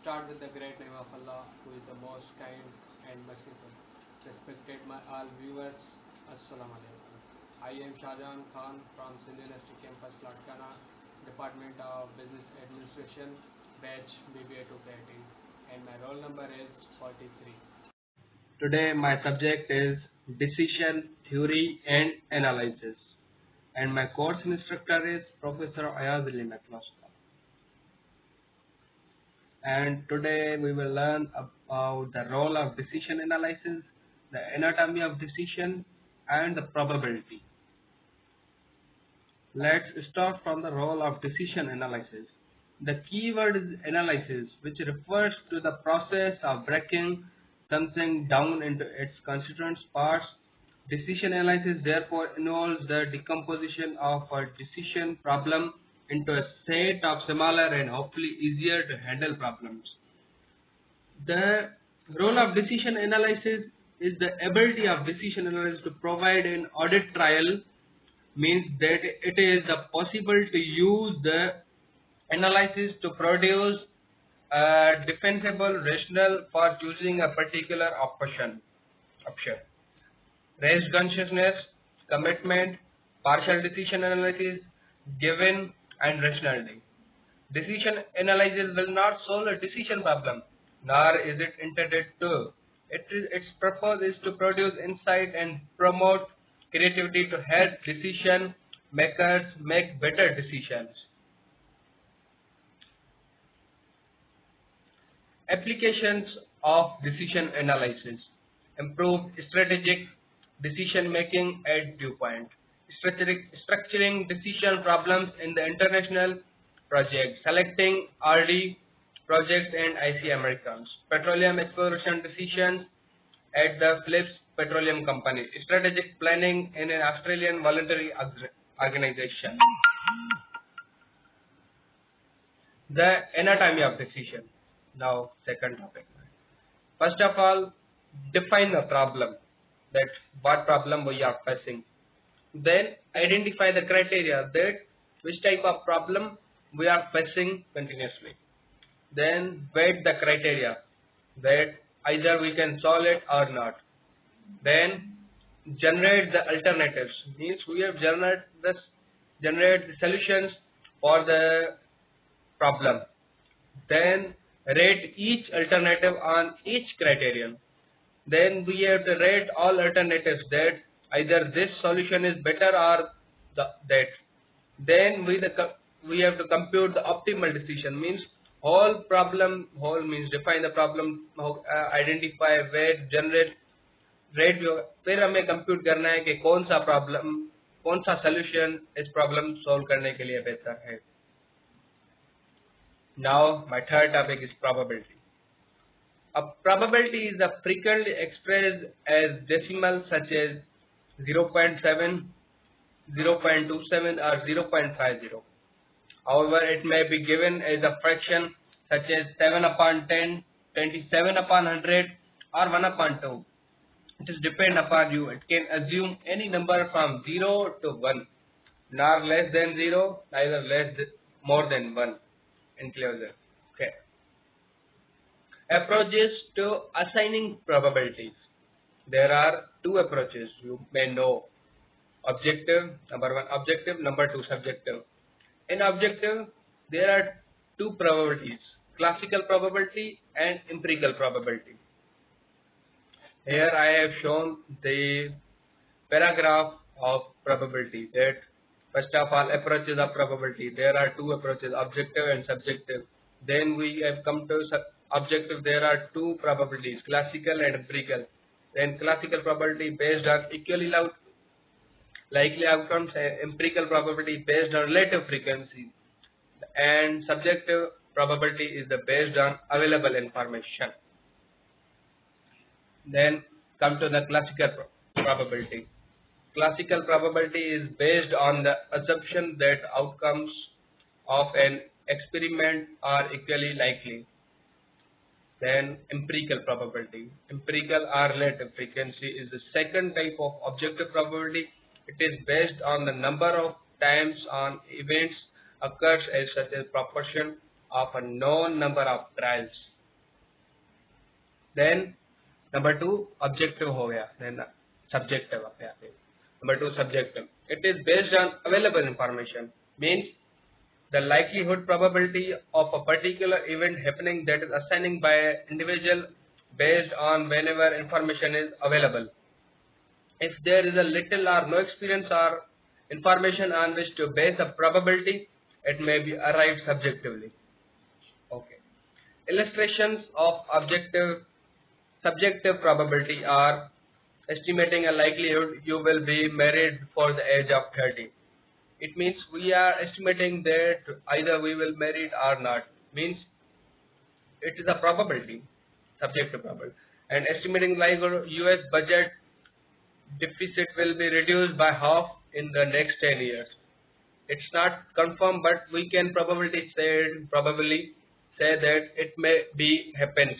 start with the great name of Allah, who is the most kind and merciful. Respected my all viewers, Assalamu alaikum. I am Shahjahan Khan from Sindh University Campus, Latkana, Department of Business Administration, batch BBA 218, and my roll number is 43. Today my subject is Decision Theory and Analysis, and my course instructor is Professor Ayaz Ali Matloska. And today we will learn about the role of decision analysis, the anatomy of decision, and the probability. Let's start from the role of decision analysis. The keyword is analysis, which refers to the process of breaking something down into its constituent parts. Decision analysis therefore involves the decomposition of a decision problem into a set of smaller and hopefully easier to handle problems. The role of decision analysis is the ability of decision analysis to provide an audit trail, means that it is possible to use the analysis to produce a defensible rationale for choosing a particular option. Raised consciousness, commitment, partial decision analysis, given, and rationality. Decision analysis will not solve a decision problem, nor is it intended to. Its purpose is to produce insight and promote creativity to help decision makers make better decisions. Applications of decision analysis: improved strategic decision making at Viewpoint, structuring decision problems in the international project, selecting RD projects and IC Americans, petroleum exploration decisions at the Phillips Petroleum Company, strategic planning in an Australian voluntary organization. The anatomy of decision. Now, second topic. First of all, define the problem, that what problem we are facing. Then identify the criteria, that which type of problem we are facing continuously. Then weight the criteria, that either we can solve it or not. Then generate the alternatives, means we have generate the solutions for the problem. Then rate each alternative on each criterion. Then we have to rate all alternatives, that either this solution is better or that. Then we have to compute the optimal decision, means whole means define the problem, identify, weight, generate, rate. फिर हमें compute करना है कि कौन सा problem, कौन सा solution इस problem solve करने के लिए बेहतर है. Now my third topic is probability. A probability is frequently expressed as decimal such as 0.7, 0.27 or 0.50. However, it may be given as a fraction such as 7 upon 10, 27 upon 100 or 1 upon 2. It is depend upon you. It can assume any number from 0 to 1, nor less than 0, neither more than 1 enclosure. Okay. Approaches to assigning probabilities. There are two approaches you may know. Objective, number one objective, number two subjective. In objective, there are two probabilities, classical probability and empirical probability. Here I have shown the paragraph of probability, that first of all approaches of probability. There are two approaches, objective and subjective. Then we have come to objective. There are two probabilities, classical and empirical. Then classical probability based on equally likely outcomes, and empirical probability based on relative frequency, and subjective probability is based on available information. Then come to the classical probability. Classical probability is based on the assumption that outcomes of an experiment are equally likely. Then empirical probability. Empirical or relative frequency is the second type of objective probability. It is based on the number of times on events occurs as such a proportion of a known number of trials. Then number 2 objective हो गया, then subjective आप यहाँ पे. Number 2 subjective. It is based on available information, means the likelihood probability of a particular event happening, that is assigning by an individual based on whenever information is available. If there is a little or no experience or information on which to base a probability, it may be arrived subjectively. Okay. Illustrations of subjective probability are estimating a likelihood you will be married before the age of 30. It means we are estimating that either we will marry or not. Means it is a probability, subjective probability. And estimating likelihood US budget deficit will be reduced by half in the next 10 years. It's not confirmed, but we can probably say that it may be happens.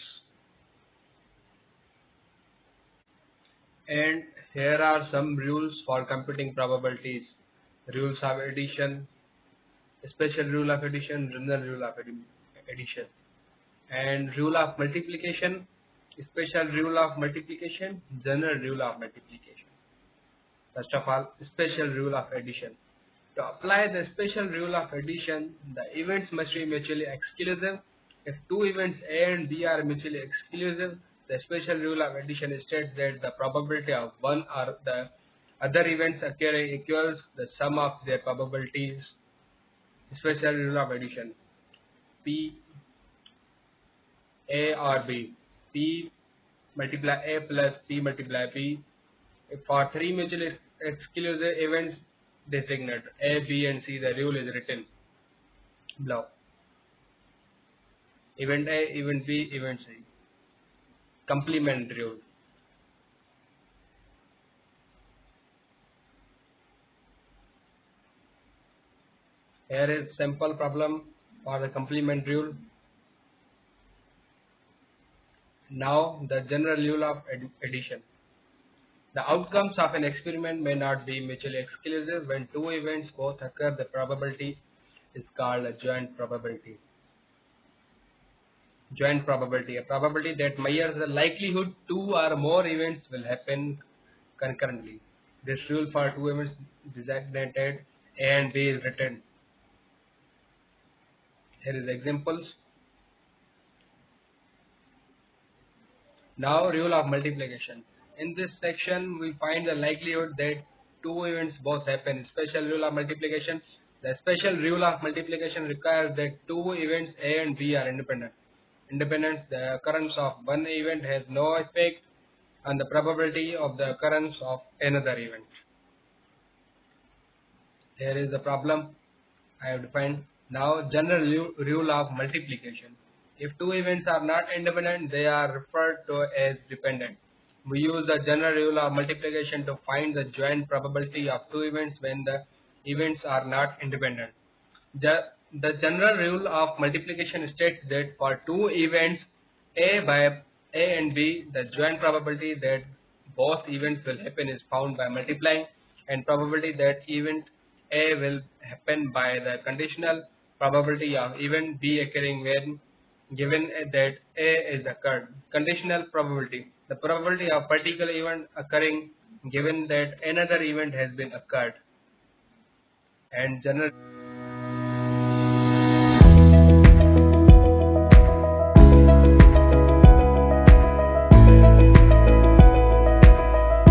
And here are some rules for computing probabilities. Rules of addition, special rule of addition, general rule of addition, and rule of multiplication, special rule of multiplication, general rule of multiplication. First of all, special rule of addition. To apply the special rule of addition, the events must be mutually exclusive. If two events A and B are mutually exclusive, the special rule of addition states that the probability of one or the other events occurring equals the sum of their probabilities. Special rule of addition: P A or B, P multiply A plus P multiply B. For three mutually exclusive events designated A, B and C, the rule is written below. Event A, event B, event C. Complement rule. Here is sample problem for the complement rule. Now the general rule of addition. The outcomes of an experiment may not be mutually exclusive. When two events both occur, the probability is called a joint probability. Joint probability, a probability that measures the likelihood two or more events will happen concurrently. This rule for two events designated A and B is written. Here is examples. Now rule of multiplication. In this section we find the likelihood that two events both happen. Special rule of multiplication. The special rule of multiplication requires that two events A and B are independent. The occurrence of one event has no effect on the probability of the occurrence of another event. Here is the problem I have defined. Now general rule of multiplication. If two events are not independent, they are referred to as dependent. We use the general rule of multiplication to find the joint probability of two events when the events are not independent. The general rule of multiplication states that for two events A and B, the joint probability that both events will happen is found by multiplying, and probability that event A will happen by the conditional probability of event B occurring when given that A is occurred. Conditional probability, the probability of particular event occurring given that another event has been occurred. And general